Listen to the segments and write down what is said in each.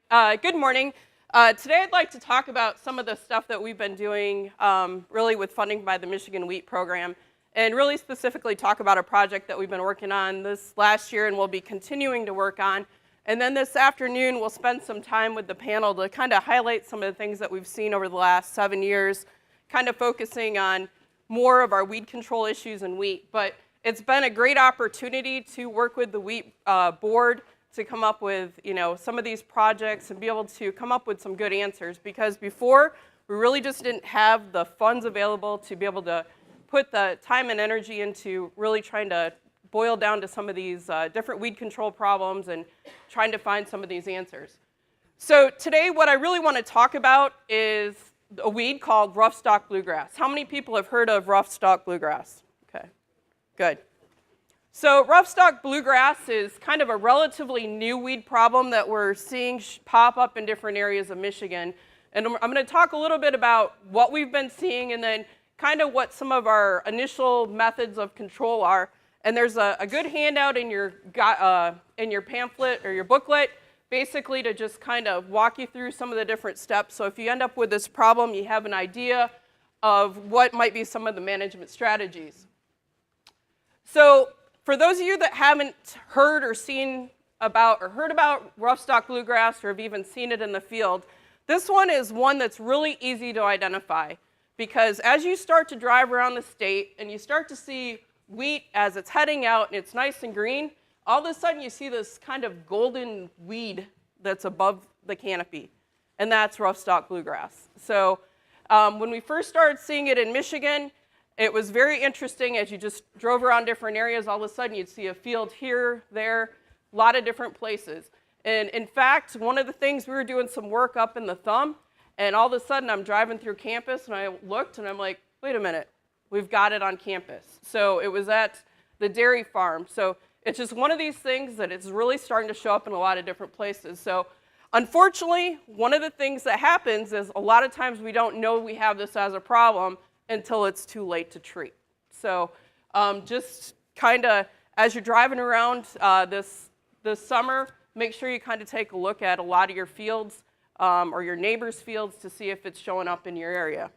Good morning. Today I'd like to talk about some of the stuff that we've been doing really with funding by the Michigan Wheat Program, and really specifically talk about a project that we've been working on this last year and we'll be continuing to work on. And then this afternoon we'll spend some time with the panel to kind of highlight some of the things that we've seen over the last 7 years, kind of focusing on more of our weed control issues in wheat. But it's been a great opportunity to work with the wheat board to come up with, some of these projects and be able to come up with some good answers, because before we really just didn't have the funds available to be able to put the time and energy into really trying to boil down to some of these different weed control problems and trying to find some of these answers. So today what I really want to talk about is a weed called Roughstalk Bluegrass. How many people have heard of Roughstalk Bluegrass? Okay, good. So Roughstalk Bluegrass is kind of a relatively new weed problem that we're seeing pop up in different areas of Michigan. And I'm going to talk a little bit about what we've been seeing and then kind of what some of our initial methods of control are. And there's a good handout in your pamphlet or your booklet, basically to just kind of walk you through some of the different steps. So if you end up with this problem, you have an idea of what might be some of the management strategies. So for those of you that haven't heard or heard about Roughstalk Bluegrass or have even seen it in the field, this one is one that's really easy to identify, because as you start to drive around the state and you start to see wheat as it's heading out and it's nice and green, all of a sudden you see this kind of golden weed that's above the canopy, and that's Roughstalk Bluegrass. So when we first started seeing it in Michigan, it was very interesting. As you just drove around different areas, all of a sudden you'd see a field here, there, a lot of different places. And in fact, one of the things, we were doing some work up in the Thumb, and all of a sudden I'm driving through campus and I looked and I'm like, wait a minute, we've got it on campus. So it was at the dairy farm. So it's just one of these things that it's really starting to show up in a lot of different places. So unfortunately, one of the things that happens is a lot of times we don't know we have this as a problem until it's too late to treat. So just kind of, as you're driving around this summer, make sure you kind of take a look at a lot of your fields or your neighbors' fields to see if it's showing up in your area.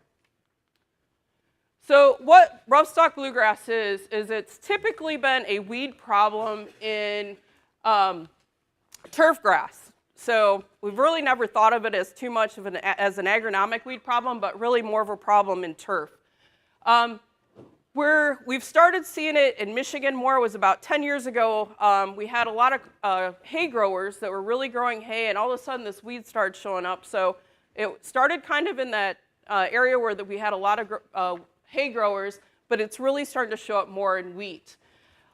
So what Roughstalk Bluegrass is it's typically been a weed problem in turf grass. So we've really never thought of it as too much of as an agronomic weed problem, but really more of a problem in turf. Where we've started seeing it in Michigan more was about 10 years ago. We had a lot of hay growers that were really growing hay, and all of a sudden this weed started showing up. So it started kind of in that area where we had a lot of hay growers, but it's really starting to show up more in wheat.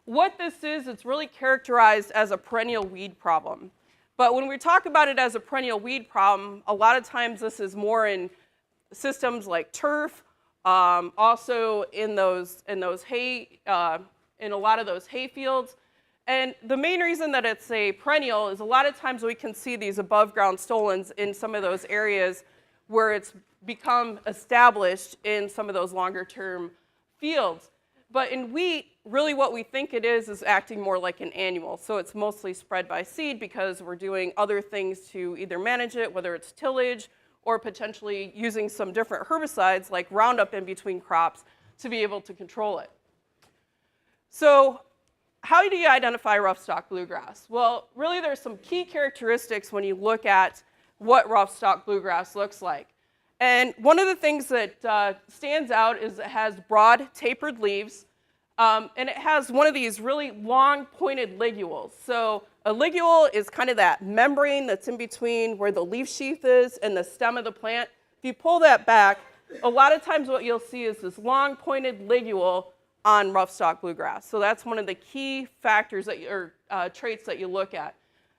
What this is, it's really characterized as a perennial weed problem. But when we talk about it as a perennial weed problem, a lot of times this is more in systems like turf, also in hay, in a lot of those hay fields. And the main reason that it's a perennial is a lot of times we can see these above ground stolons in some of those areas where it's become established in some of those longer term fields. But in wheat, really what we think it is acting more like an annual. So it's mostly spread by seed because we're doing other things to either manage it, whether it's tillage or potentially using some different herbicides like Roundup in between crops to be able to control it. So how do you identify Roughstalk Bluegrass? Well, really there's some key characteristics when you look at what Roughstalk Bluegrass looks like. And one of the things that stands out is it has broad tapered leaves, and it has one of these really long pointed ligules. So a ligule is kind of that membrane that's in between where the leaf sheath is and the stem of the plant. If you pull that back, a lot of times what you'll see is this long pointed ligule on Roughstalk Bluegrass. So that's one of the key factors or traits that you look at.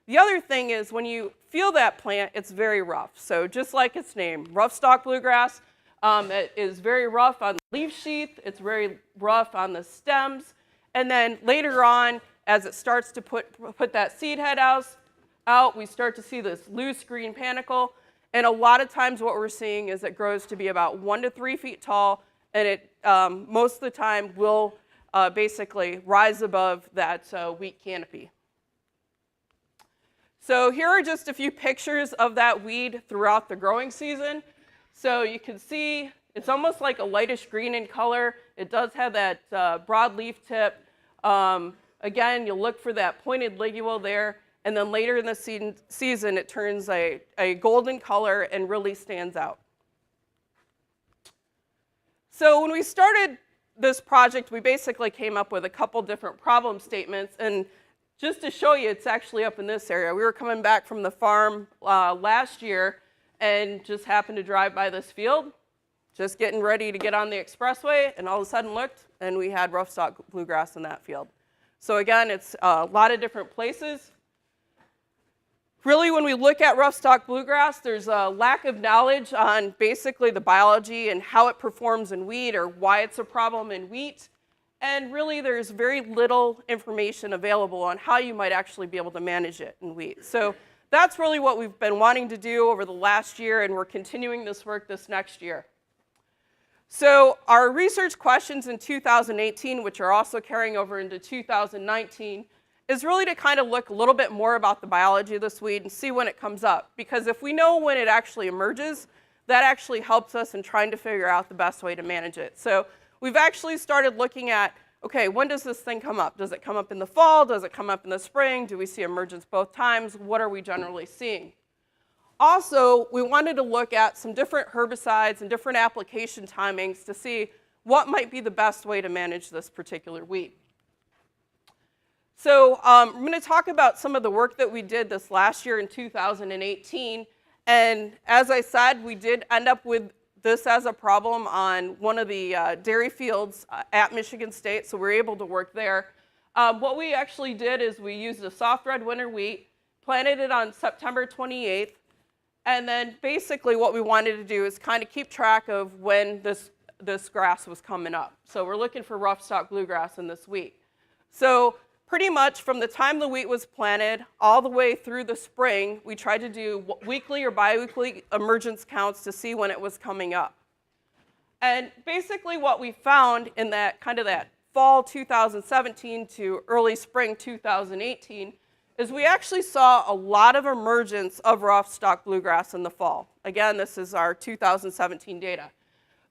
The other thing is when you feel that plant, it's very rough. So just like its name, Roughstalk Bluegrass, it is very rough on the leaf sheath, it's very rough on the stems, and then later on, as it starts to put that seed head out, we start to see this loose green panicle, and a lot of times what we're seeing is it grows to be about 1 to 3 feet tall, and it most of the time will basically rise above that wheat canopy. So here are just a few pictures of that weed throughout the growing season. So you can see it's almost like a lightish green in color. It does have that broad leaf tip. Again, you'll look for that pointed ligule there, and then later in the season it turns a golden color and really stands out. So when we started this project, we basically came up with a couple different problem statements, and just to show you, it's actually up in this area. We were coming back from the farm last year and just happened to drive by this field, just getting ready to get on the expressway, and all of a sudden looked, and we had Roughstalk Bluegrass in that field. So again, it's a lot of different places. Really, when we look at Roughstalk Bluegrass, there's a lack of knowledge on basically the biology and how it performs in wheat or why it's a problem in wheat. And really, there's very little information available on how you might actually be able to manage it in wheat. So that's really what we've been wanting to do over the last year, and we're continuing this work this next year. So our research questions in 2018, which are also carrying over into 2019, is really to kind of look a little bit more about the biology of this weed and see when it comes up. Because if we know when it actually emerges, that actually helps us in trying to figure out the best way to manage it. So we've actually started looking at, okay, when does this thing come up? Does it come up in the fall? Does it come up in the spring? Do we see emergence both times? What are we generally seeing? Also, we wanted to look at some different herbicides and different application timings to see what might be the best way to manage this particular weed. So I'm going to talk about some of the work that we did this last year in 2018. And as I said, we did end up with this as a problem on one of the dairy fields at Michigan State, so we were able to work there. What we actually did is we used a soft red winter wheat, planted it on September 28th, and then basically what we wanted to do is kind of keep track of when this grass was coming up. So we're looking for Roughstalk Bluegrass in this wheat. So pretty much from the time the wheat was planted all the way through the spring, we tried to do weekly or biweekly emergence counts to see when it was coming up. And basically what we found in that kind of that fall 2017 to early spring 2018 is we actually saw a lot of emergence of Roughstalk Bluegrass in the fall. Again, this is our 2017 data.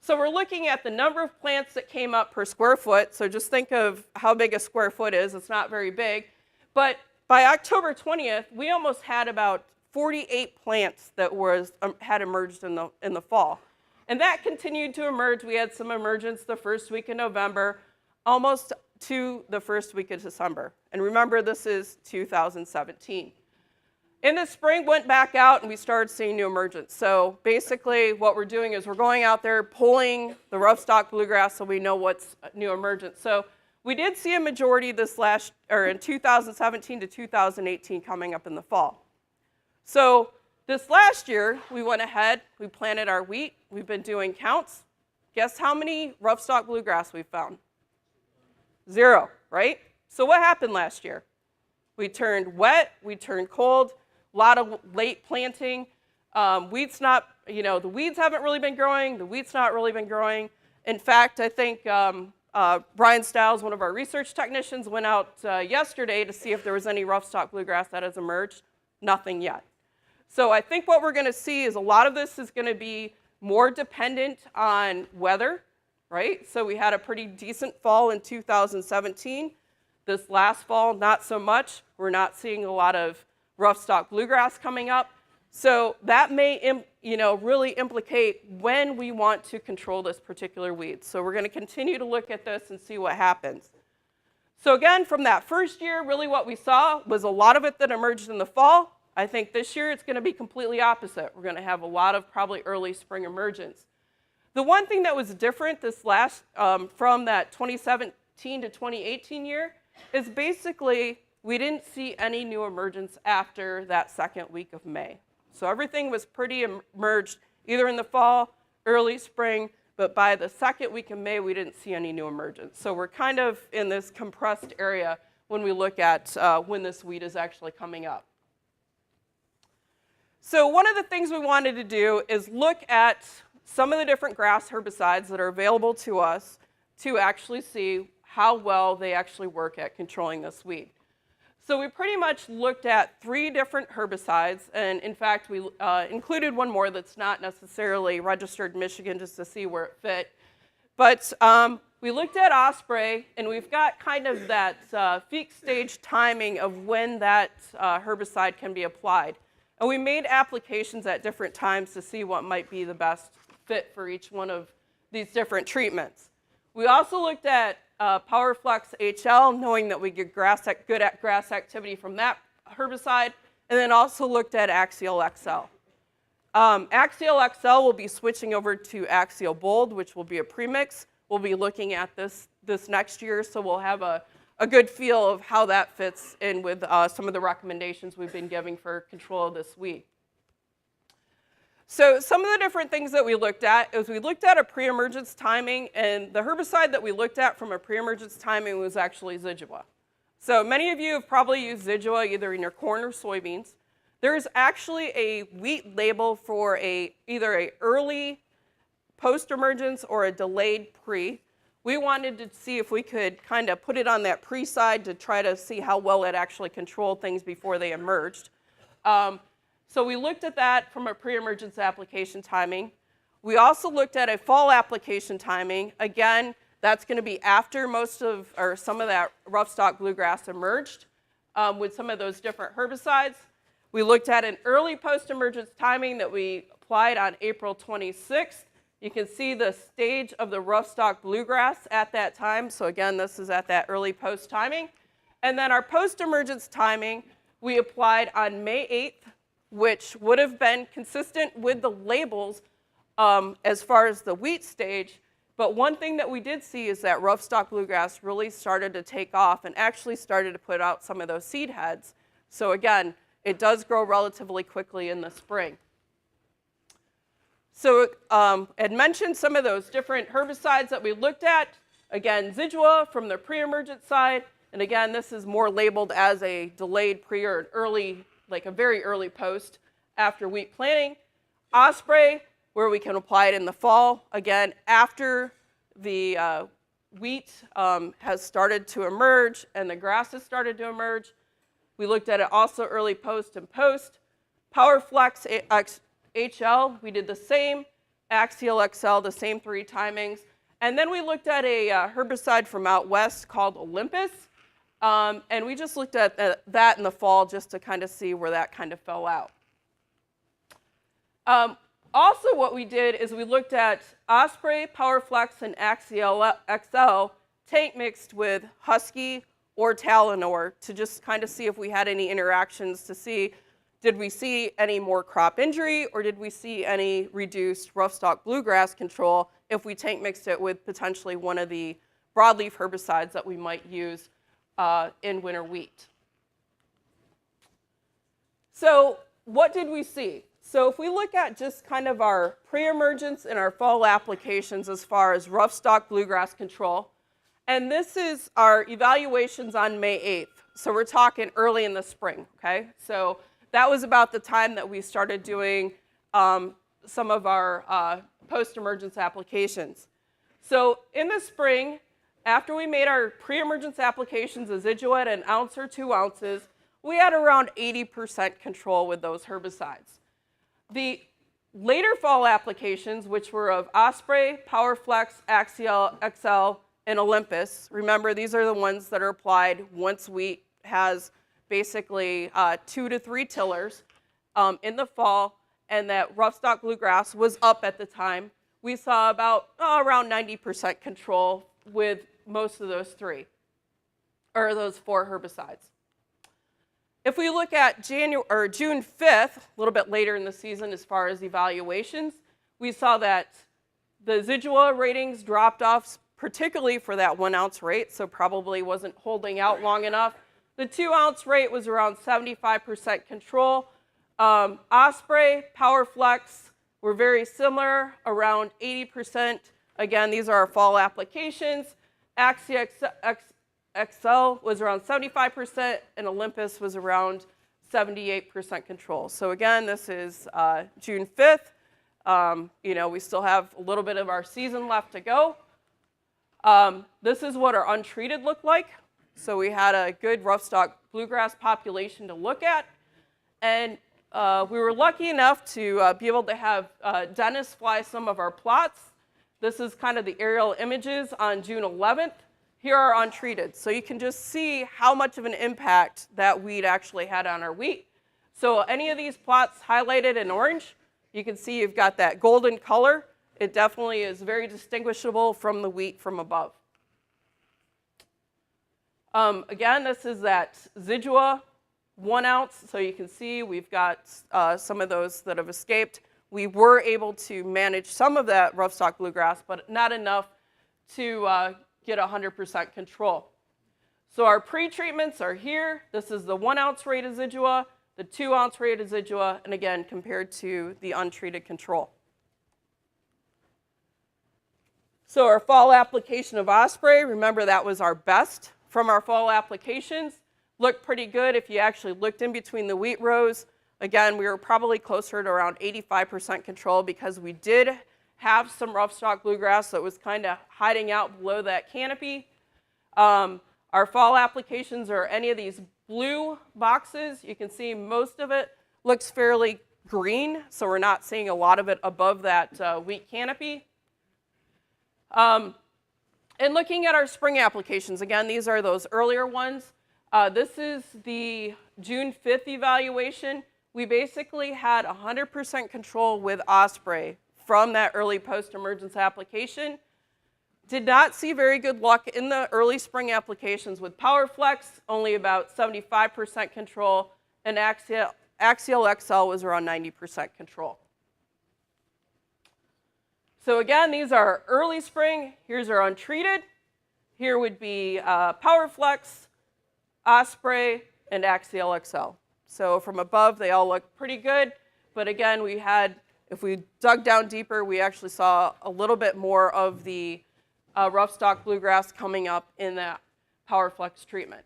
So we're looking at the number of plants that came up per square foot. So just think of how big a square foot is. It's not very big. But by October 20th, we almost had about 48 plants that had emerged in the fall. And that continued to emerge. We had some emergence the first week of November, almost to the first week of December. And remember, this is 2017. In the spring, went back out, and we started seeing new emergence. So basically, what we're doing is we're going out there, pulling the Roughstalk Bluegrass so we know what's new emergence. So we did see a majority this in 2017 to 2018 coming up in the fall. So this last year, we went ahead, we planted our wheat. We've been doing counts. Guess how many Roughstalk Bluegrass we found? 0, right? So what happened last year? We turned wet, we turned cold. A lot of late planting. The weeds haven't really been growing. The wheat's not really been growing. In fact, I think Brian Stiles, one of our research technicians, went out yesterday to see if there was any Roughstalk Bluegrass that has emerged. Nothing yet. So I think what we're going to see is a lot of this is going to be more dependent on weather, right? So we had a pretty decent fall in 2017. This last fall, not so much. We're not seeing a lot of Roughstalk Bluegrass coming up. So that may really implicate when we want to control this particular weed. So we're going to continue to look at this and see what happens. So again, from that first year, really what we saw was a lot of it that emerged in the fall. I think this year it's going to be completely opposite. We're going to have a lot of probably early spring emergence. The one thing that was different this last, from that 2017 to 2018 year is basically we didn't see any new emergence after that second week of May. So everything was pretty emerged either in the fall, early spring, but by the second week of May, we didn't see any new emergence. So we're kind of in this compressed area when we look at when this weed is actually coming up. So one of the things we wanted to do is look at some of the different grass herbicides that are available to us to actually see how well they actually work at controlling this weed. So we pretty much looked at 3 different herbicides, and in fact, we included one more that's not necessarily registered in Michigan just to see where it fit. But we looked at Osprey, and we've got kind of that peak stage timing of when that herbicide can be applied. And we made applications at different times to see what might be the best fit for each one of these different treatments. We also looked at PowerFlex HL, knowing that we get good at grass activity from that herbicide, and then also looked at Axial XL. Axial XL will be switching over to Axial Bold, which will be a premix. We'll be looking at this next year, so we'll have a good feel of how that fits in with some of the recommendations we've been giving for control this week. So some of the different things that we looked at is we looked at a pre-emergence timing, and the herbicide that we looked at from a pre-emergence timing was actually Zidua. So many of you have probably used Zidua either in your corn or soybeans. There's actually a wheat label for either an early post-emergence or a delayed pre. We wanted to see if we could kind of put it on that pre-side to try to see how well it actually controlled things before they emerged. So we looked at that from a pre-emergence application timing. We also looked at a fall application timing. Again, that's going to be after some of that Roughstalk Bluegrass emerged with some of those different herbicides. We looked at an early post-emergence timing that we applied on April 26th. You can see the stage of the Roughstalk Bluegrass at that time. So again, this is at that early post timing. And then our post-emergence timing, we applied on May 8th, which would have been consistent with the labels as far as the wheat stage. But one thing that we did see is that Roughstalk Bluegrass really started to take off and actually started to put out some of those seed heads. So again, it does grow relatively quickly in the spring. So I'd mentioned some of those different herbicides that we looked at. Again, Zidua from the pre-emergent side. And again, this is more labeled as a delayed pre or an early, like a very early post after wheat planting. Osprey, where we can apply it in the fall. Again, after the wheat has started to emerge and the grass has started to emerge. We looked at it also early post and post. PowerFlex HL, we did the same. Axial XL, the same 3 timings. And then we looked at a herbicide from out west called Olympus. And we just looked at that in the fall just to kind of see where that kind of fell out. Also what we did is we looked at Osprey, PowerFlex, and Axial XL tank mixed with Husky or Talinor to just kind of see if we had any interactions to see, did we see any more crop injury or did we see any reduced Roughstalk Bluegrass control if we tank mixed it with potentially one of the broadleaf herbicides that we might use in winter wheat. So what did we see? So if we look at just kind of our pre-emergence and our fall applications as far as Roughstalk Bluegrass control, and this is our evaluations on May 8th. So we're talking early in the spring, okay? So that was about the time that we started doing some of our post-emergence applications. So in the spring, after we made our pre-emergence applications of Zidua at 1 ounce or 2 ounces, we had around 80% control with those herbicides. The later fall applications, which were of Osprey, PowerFlex, Axial XL, and Olympus, remember these are the ones that are applied once wheat has basically 2 to 3 tillers in the fall, and that Roughstalk Bluegrass was up at the time. We saw about around 90% control with most of those 4 herbicides. If we look at June 5th, a little bit later in the season as far as evaluations, we saw that the Zidua ratings dropped off, particularly for that 1 ounce rate, so probably wasn't holding out long enough. The 2 ounce rate was around 75% control. Osprey, PowerFlex were very similar, around 80%. Again, these are our fall applications. Axial XL was around 75%, and Olympus was around 78% control. So again, this is June 5th. We still have a little bit of our season left to go. This is what our untreated looked like. So we had a good Roughstalk bluegrass population to look at. And we were lucky enough to be able to have Dennis fly some of our plots. This is kind of the aerial images on June 11th. Here are untreated. So you can just see how much of an impact that weed actually had on our wheat. So any of these plots highlighted in orange, you can see you've got that golden color. It definitely is very distinguishable from the wheat from above. Again, this is that Zidua 1 ounce. So you can see we've got some of those that have escaped. We were able to manage some of that Roughstalk Bluegrass, but not enough to get 100% control. So our pre-treatments are here. This is the 1 ounce rate of Zidua, the 2 ounce rate of Zidua, and again, compared to the untreated control. So our fall application of Osprey, remember that was our best from our fall applications. Looked pretty good if you actually looked in between the wheat rows. Again, we were probably closer to around 85% control because we did have some Roughstalk Bluegrass that was kind of hiding out below that canopy. Our fall applications are any of these blue boxes. You can see most of it looks fairly green, so we're not seeing a lot of it above that wheat canopy. And looking at our spring applications, again, these are those earlier ones. This is the June 5th evaluation. We basically had 100% control with Osprey from that early post-emergence application. Did not see very good luck in the early spring applications with PowerFlex, only about 75% control, and Axial XL was around 90% control. So again, these are early spring. Here's our untreated. Here would be PowerFlex, Osprey, and Axial XL. So from above, they all look pretty good. But again, we had, if we dug down deeper, we actually saw a little bit more of the Roughstalk Bluegrass coming up in that PowerFlex treatment.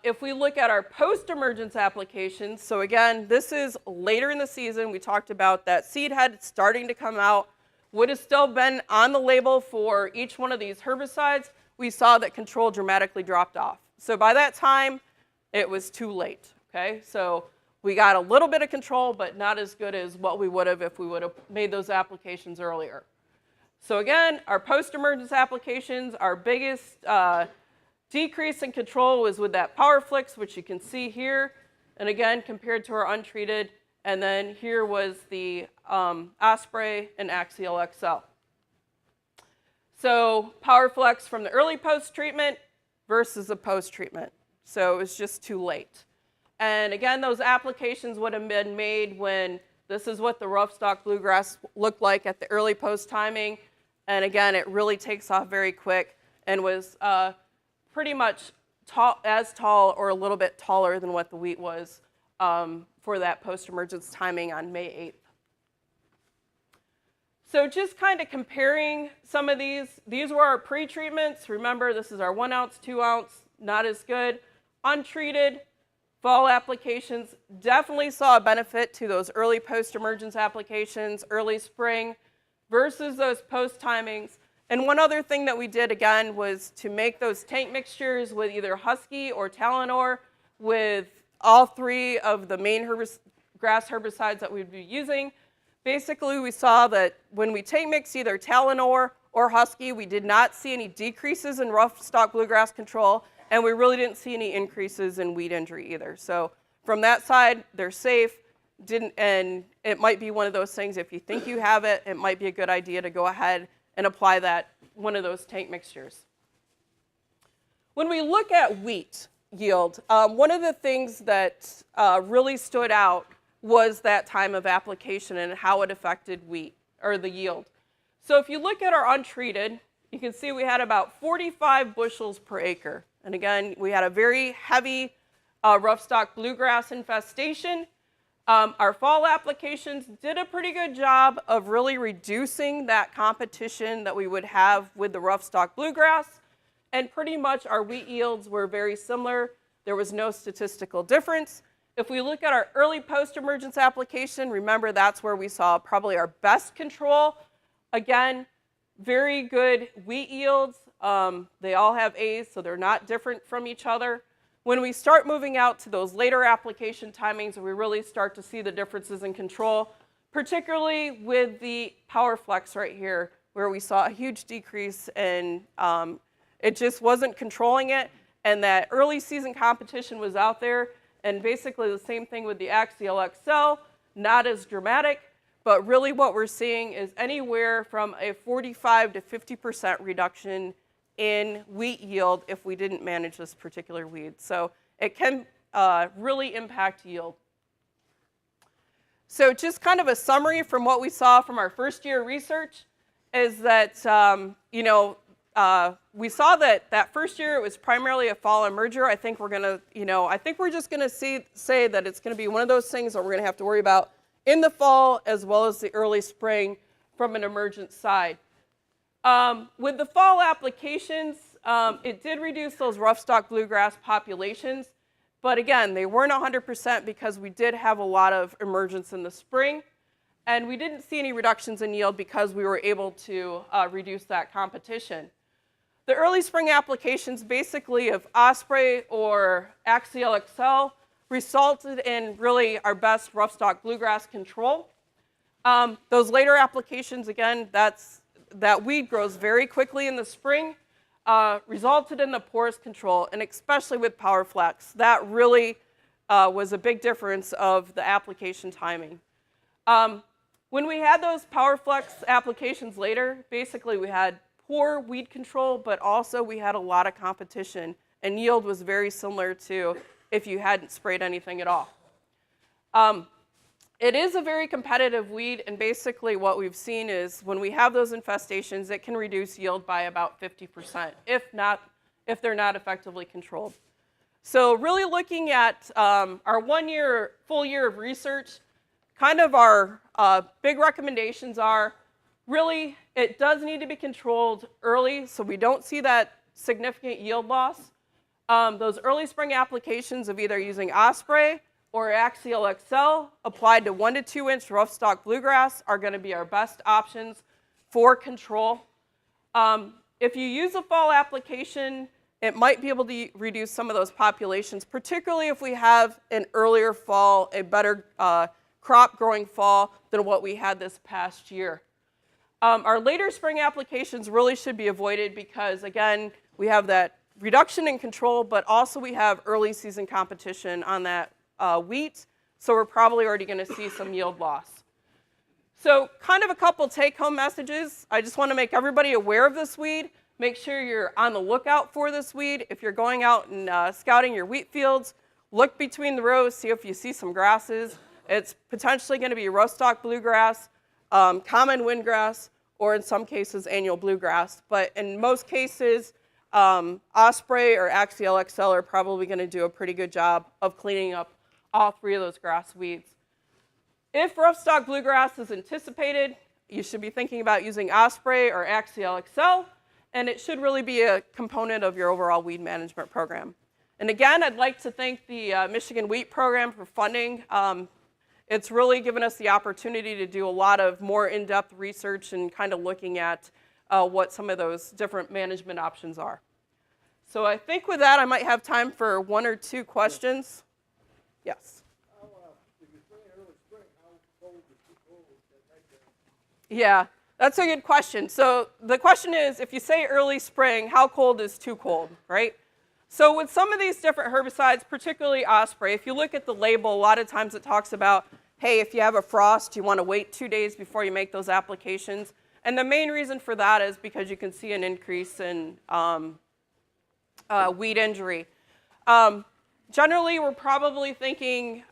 If we look at our post-emergence applications, so again, this is later in the season. We talked about that seed head starting to come out. Would have still been on the label for each one of these herbicides. We saw that control dramatically dropped off. So by that time, it was too late, okay? So we got a little bit of control, but not as good as what we would have if we would have made those applications earlier. So again, our post-emergence applications, our biggest decrease in control was with that PowerFlex, which you can see here. And again, compared to our untreated. And then here was the Osprey and Axial XL. So PowerFlex from the early post-treatment versus the post-treatment. So it was just too late. And again, those applications would have been made when this is what the Roughstalk Bluegrass looked like at the early post-timing. And again, it really takes off very quick and was pretty much as tall or a little bit taller than what the wheat was for that post-emergence timing on May 8th. So just kind of comparing some of these were our pre-treatments. Remember, this is our 1 ounce, 2 ounce, not as good. Untreated, fall applications, definitely saw a benefit to those early post-emergence applications, early spring, versus those post-timings. And one other thing that we did, again, was to make those tank mixtures with either Husky or Talinor with all 3 of the main grass herbicides that we'd be using. Basically, we saw that when we tank mix either Talinor or Husky, we did not see any decreases in Roughstalk Bluegrass control, and we really didn't see any increases in weed injury either. So from that side, they're safe. And it might be one of those things, if you think you have it, it might be a good idea to go ahead and apply one of those tank mixtures. When we look at wheat yield, one of the things that really stood out was that time of application and how it affected wheat, or the yield. So if you look at our untreated, you can see we had about 45 bushels per acre. And again, we had a very heavy Roughstalk Bluegrass infestation. Our fall applications did a pretty good job of really reducing that competition that we would have with the Roughstalk Bluegrass. And pretty much our wheat yields were very similar. There was no statistical difference. If we look at our early post-emergence application, remember that's where we saw probably our best control. Again, very good wheat yields, They all have A's, so they're not different from each other. When we start moving out to those later application timings, we really start to see the differences in control, particularly with the power flex right here, where we saw a huge decrease and it just wasn't controlling it, and that early season competition was out there, and basically the same thing with the Axial XL, not as dramatic, but really what we're seeing is anywhere from a 45 to 50% reduction in wheat yield if we didn't manage this particular weed. So it can really impact yield. So just kind of a summary from what we saw from our first year research is that, we saw that first year it was primarily a fall emerger. I think we're gonna, I think we're just gonna say that it's gonna be one of those things that we're gonna have to worry about in the fall as well as the early spring from an emergence side. With the fall applications, it did reduce those Roughstalk Bluegrass populations, but again, they weren't 100% because we did have a lot of emergence in the spring, and we didn't see any reductions in yield because we were able to reduce that competition. The early spring applications basically of Osprey or Axial XL resulted in really our best Roughstalk Bluegrass control. Those later applications, again, that weed grows very quickly in the spring, resulted in the poorest control, and especially with Power Flex. That really was a big difference of the application timing. When we had those Power Flex applications later, basically we had poor weed control, but also we had a lot of competition, and yield was very similar to if you hadn't sprayed anything at all. It is a very competitive weed, and basically what we've seen is when we have those infestations, it can reduce yield by about 50%, if they're not effectively controlled. So really looking at our full year of research, kind of our big recommendations are really it does need to be controlled early so we don't see that significant yield loss. Those early spring applications of either using Osprey or Axial XL applied to 1 to 2 inch Roughstalk Bluegrass are going to be our best options for control. If you use a fall application, it might be able to reduce some of those populations, particularly if we have an earlier fall, a better crop growing fall than what we had this past year. Our later spring applications really should be avoided because, again, we have that reduction in control, but also we have early season competition on that wheat, so we're probably already going to see some yield loss. So kind of a couple take-home messages. I just want to make everybody aware of this weed. Make sure you're on the lookout for this weed. If you're going out and scouting your wheat fields, look between the rows, see if you see some grasses. It's potentially going to be Roughstalk Bluegrass, common windgrass, or in some cases annual bluegrass. But in most cases, Osprey or Axial XL are probably going to do a pretty good job of cleaning up all 3 of those grass weeds. If Roughstalk Bluegrass is anticipated, you should be thinking about using Osprey or Axial XL, and it should really be a component of your overall weed management program. And again, I'd like to thank the Michigan Wheat Program for funding. It's really given us the opportunity to do a lot of more in-depth research and kind of looking at what some of those different management options are. So I think with that, I might have time for 1 or 2 questions. Yes? If you spray early spring, how cold is too cold that make that? Yeah, that's a good question. So the question is, if you say early spring, how cold is too cold, right? So with some of these different herbicides, particularly Osprey, if you look at the label, a lot of times it talks about, hey, if you have a frost, you want to wait 2 days before you make those applications. And the main reason for that is because you can see an increase in weed injury. Generally, we're probably thinking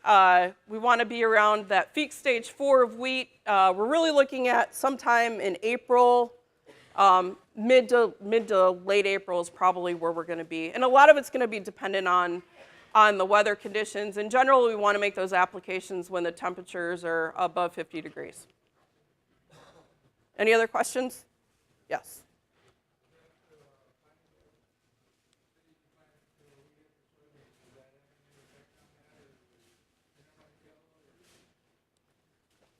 we want to be around that peak stage 4 of wheat. We're really looking at sometime in April. Mid to late April is probably where we're going to be. And a lot of it's going to be dependent on the weather conditions. In general, we want to make those applications when the temperatures are above 50 degrees. Any other questions? Yes.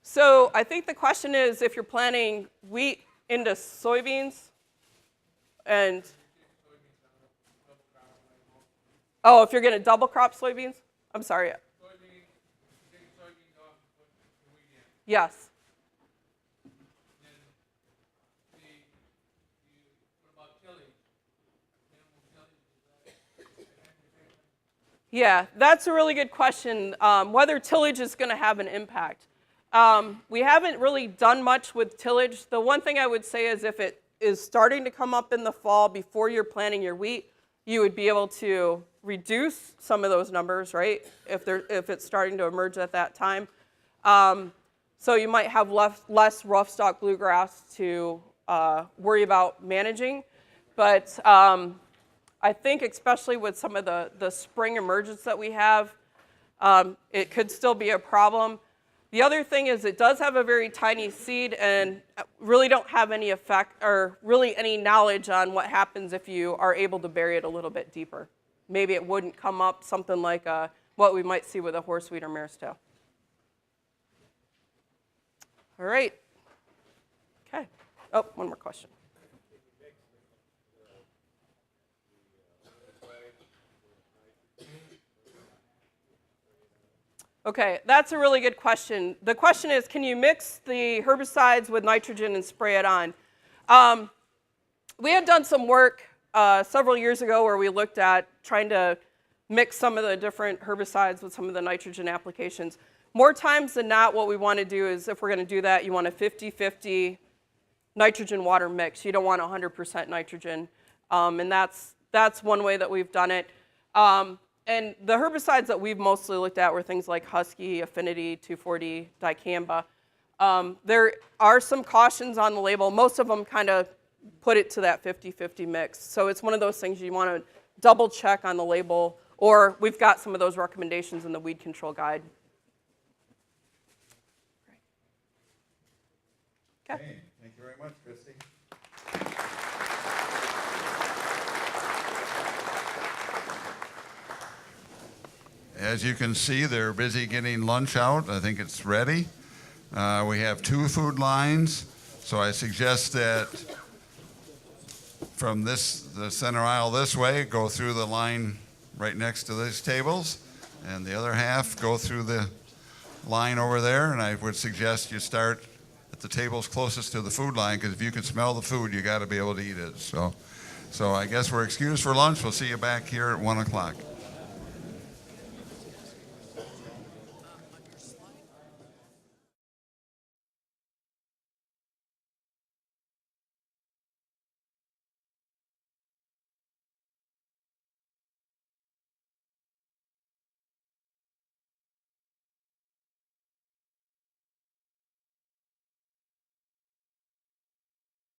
So I think the question is if you're planting wheat into soybeans. And oh, if you're going to double crop soybeans? I'm sorry. Yes. Yeah, that's a really good question, whether tillage is going to have an impact. We haven't really done much with tillage. The one thing I would say is if it is starting to come up in the fall before you're planting your wheat, you would be able to reduce some of those numbers, right, if it's starting to emerge at that time. So you might have less Roughstalk Bluegrass to worry about managing. But I think especially with some of the spring emergence that we have, it could still be a problem. The other thing is it does have a very tiny seed and really don't have any effect or really any knowledge on what happens if you are able to bury it a little bit deeper. Maybe it wouldn't come up something like what we might see with a horseweed or mare's tail. All right. Okay. Oh, one more question. Okay, that's a really good question. The question is, can you mix the herbicides with nitrogen and spray it on? We had done some work several years ago where we looked at trying to mix some of the different herbicides with some of the nitrogen applications. More times than not, what we want to do is, if we're going to do that, you want a 50-50 nitrogen-water mix. You don't want 100% nitrogen, and that's one way that we've done it. And the herbicides that we've mostly looked at were things like Husky, Affinity, 2,4-D, dicamba. There are some cautions on the label. Most of them kind of put it to that 50-50 mix. So it's one of those things you want to double check on the label, or we've got some of those recommendations in the weed control guide. Okay. Thank you very much, Christy. As you can see, they're busy getting lunch out. I think it's ready. We have 2 food lines, so I suggest that from the center aisle this way, go through the line right next to these tables, and the other half go through the line over there, and I would suggest you start at the tables closest to the food line, because if you can smell the food, you got to be able to eat it. So I guess we're excused for lunch. We'll see you back here at 1 o'clock.